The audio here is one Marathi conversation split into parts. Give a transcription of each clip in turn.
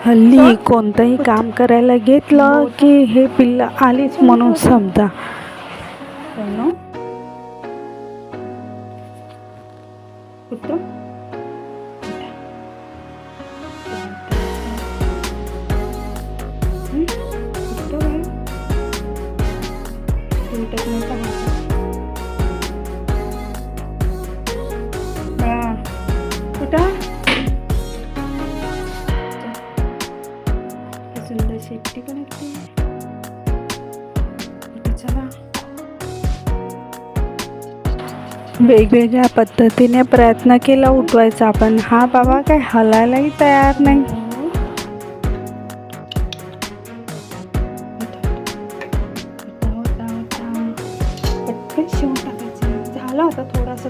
हल्ली कोणतंही काम करायला घेतलं की हे पिल्लं आलीच म्हणून समजा. सुंदर शेट्टी पण येते. चला, वेगवेगळ्या पद्धतीने प्रयत्न केला उठवायचा, पण हा बाबा काय हलायलाही तयार नाही. पटकन शिवून टाकायचं. झाला होता थोडासा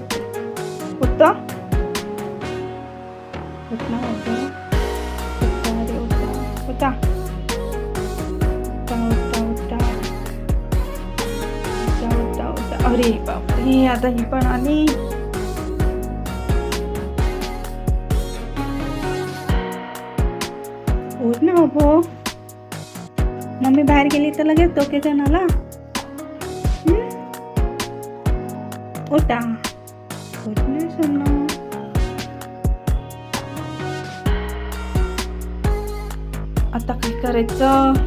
उठता अरे बापरे, आता ही पण आली. उठ ना बाबू, मम्मी बाहेर गेली तर लगेच डोके जणाला. उठा, उठ ना सोना. आता काय करायचं?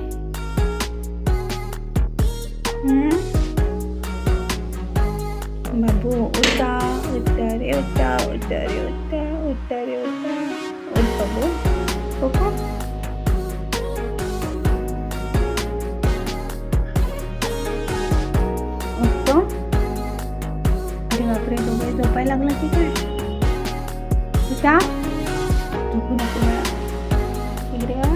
बाबू उठा, उठा रे उठा, उठा रे उठा, उठा रे उठा. उठ बाबू, कोको. उठतो. अरे बापरे, दोघे झोपायला लागला की काय? उठा, झोपू नको मला. इकडे बघा,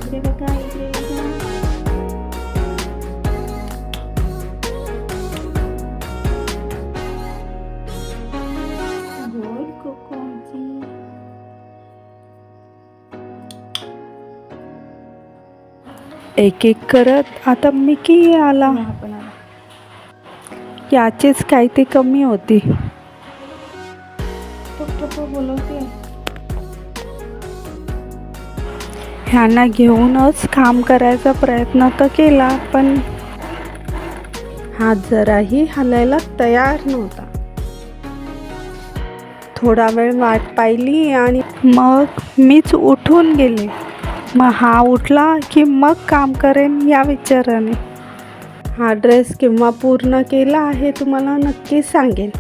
इकडे बघा, इकडे बघा. एक एक करत आता मिकी आला. याचीच काही ती कमी होती. ह्यांना घेऊनच काम करायचा प्रयत्न तर केला, पण हात जराही हलायला तयार नव्हता. थोडा वेळ वाट पाहिली आणि मग मीच उठून गेले. मग हा उठला की मग काम करेन या विचाराने. हा ड्रेस केव्हा पूर्ण केला आहे तुम्हाला नक्की सांगेन.